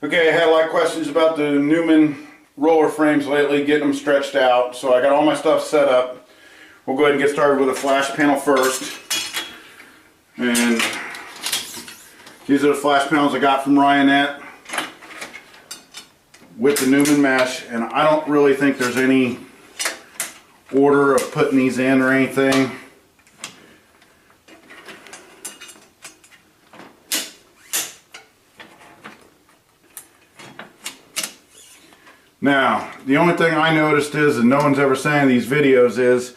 Okay, I had a lot of questions about the Newman roller frames lately, getting them stretched out. So I got all my stuff set up. We'll go ahead and get started with a flash panel first. And these are the flash panels I got from Ryonet with the Newman mesh. And I don't really think there's any order of putting these in or anything. Now, the only thing I noticed is, and no one's ever saying in these videos is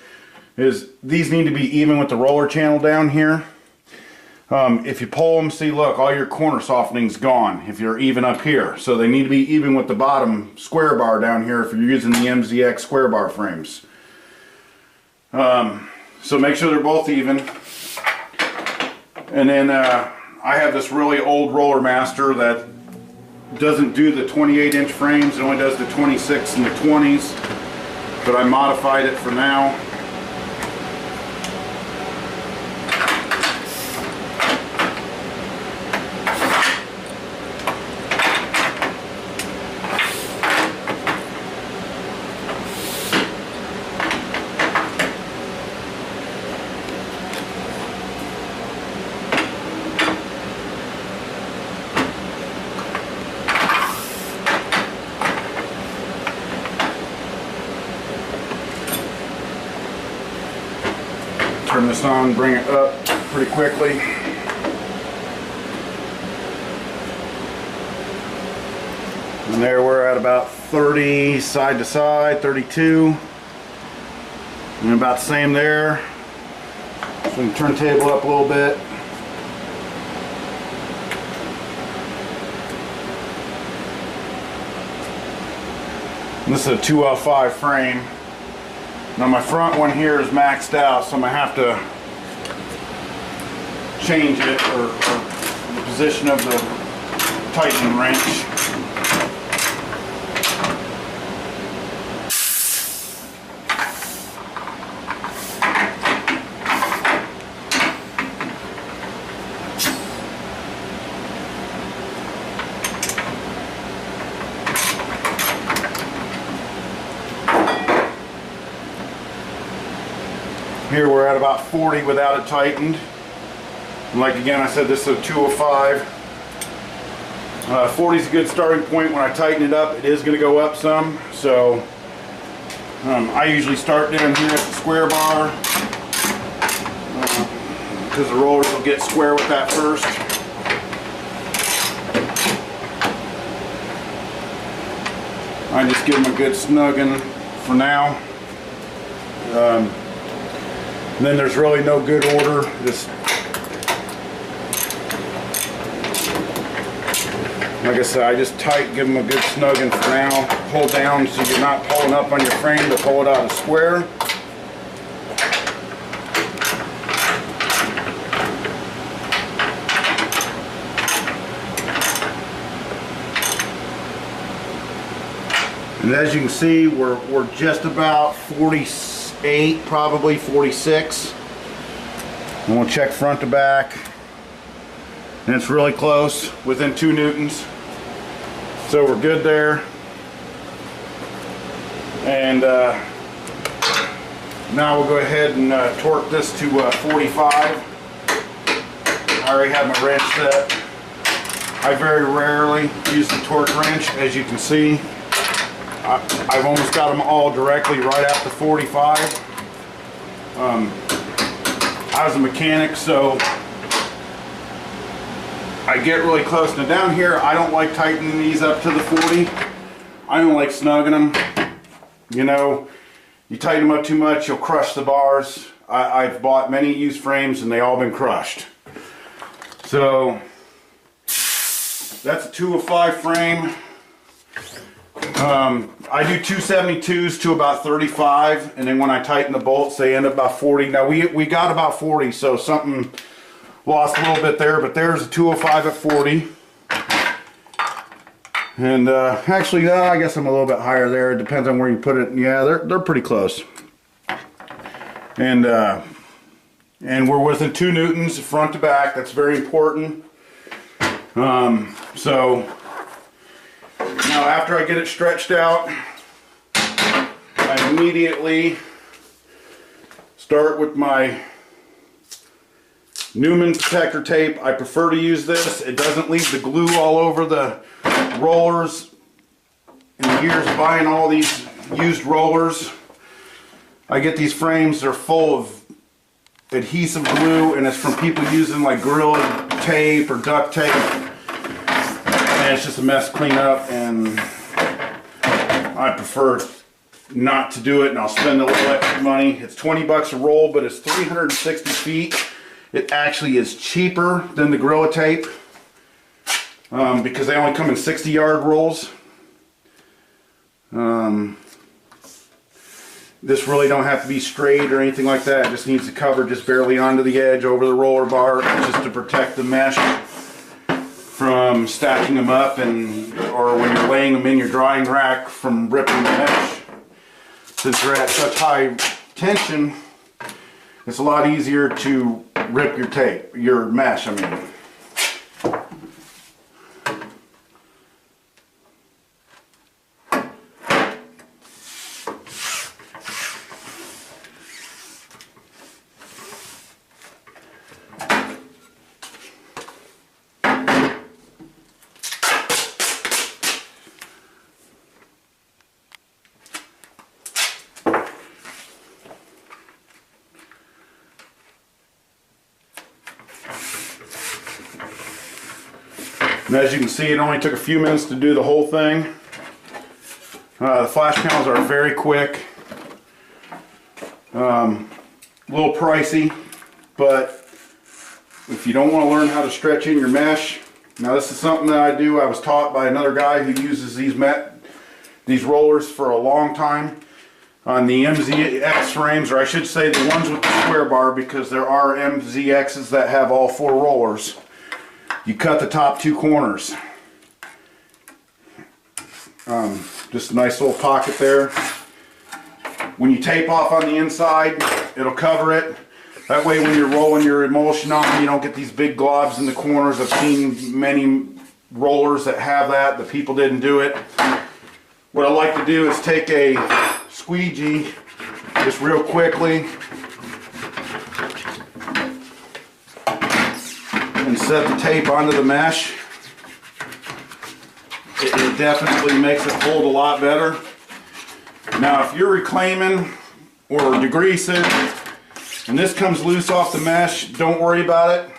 these need to be even with the roller channel down here. If you pull them, see, look, all your corner softening's gone if you're even up here. So they need to be even with the bottom square bar down here if you're using the MZX square bar frames. So make sure they're both even. And then I have this really old Roller Master that doesn't do the 28-inch frames. It only does the 26 and the 20s, but I modified it for now. Turn this on, bring it up pretty quickly. And there we're at about 30 side to side, 32. And about the same there. So we can turn the table up a little bit. And this is a 2L5 frame. Now my front one here is maxed out, so I'm going to have to change it, or the position of the tightening wrench. Here we're at about 40 without it tightened. And like again, I said this is a 205. 40 is a good starting point. When I tighten it up, it is going to go up some. So I usually start down here at the square bar because the rollers will get square with that first. I just give them a good snugging for now. And then there's really no good order. Just like I said, I just give them a good snugging for now. Pull down so you're not pulling up on your frame, but pull it out of square. And as you can see, we're just about 48, probably 46. And we'll check front to back. And it's really close, within 2 newtons. So we're good there. And now we'll go ahead and torque this to 45. I already have my wrench set. I very rarely use the torque wrench, as you can see. I've almost got them all directly right at the 45. I was a mechanic, so I get really close. Now down here, I don't like tightening these up to the 40. I don't like snugging them. You know, you tighten them up too much, you'll crush the bars. I've bought many used frames and they all been crushed. So that's a 205 frame. I do 272s to about 35, and then when I tighten the bolts, they end up about 40. Now we got about 40, so something lost a little bit there, but there's a 205 at 40. And actually, I guess I'm a little bit higher there. It depends on where you put it. Yeah, they're pretty close. And we're within 2 newtons front to back. That's very important. So Now after I get it stretched out, I immediately start with my Newman protector tape. I prefer to use this. It doesn't leave the glue all over the rollers. In the years of buying all these used rollers, I get these frames, they're full of adhesive glue, and it's from people using like Gorilla Tape or duct tape, and it's just a mess to clean up, and I prefer not to do it, and I'll spend a little extra money. It's 20 bucks a roll, but it's 360 feet. It actually is cheaper than the Gorilla Tape because they only come in 60-yard rolls. This really don't have to be straight or anything like that. It just needs to cover just barely onto the edge over the roller bar, just to protect the mesh from stacking them up, and or when you're laying them in your drying rack from ripping the mesh. Since they're at such high tension, it's a lot easier to rip your tape, your mesh, I mean. And as you can see, it only took a few minutes to do the whole thing. The flash panels are very quick. A little pricey, but if you don't want to learn how to stretch in your mesh, now this is something that I do. I was taught by another guy who uses these rollers for a long time on the MZX frames, or I should say the ones with the square bar, because there are MZXs that have all 4 rollers. You cut the top 2 corners. Just a nice little pocket there. When you tape off on the inside, it'll cover it. That way when you're rolling your emulsion on, you don't get these big globs in the corners. I've seen many rollers that have that. The people didn't do it. What I like to do is take a squeegee just real quickly and set the tape onto the mesh. It definitely makes it hold a lot better. Now if you're reclaiming or degreasing and this comes loose off the mesh, don't worry about it.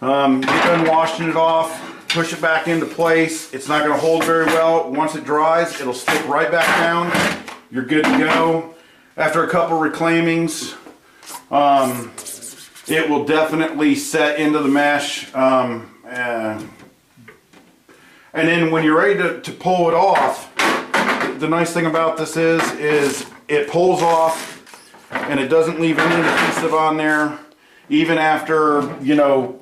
Get done washing it off, push it back into place. It's not going to hold very well. Once it dries, it'll stick right back down. You're good to go. After a couple reclaimings, it will definitely set into the mesh. And then when you're ready to pull it off, the nice thing about this is it pulls off and it doesn't leave any adhesive on there, even after, you know,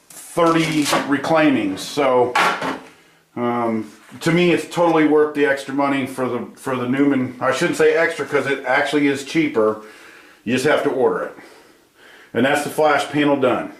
30 reclaimings. So to me, it's totally worth the extra money for the Newman. I shouldn't say extra because it actually is cheaper. You just have to order it. And that's the flash panel done.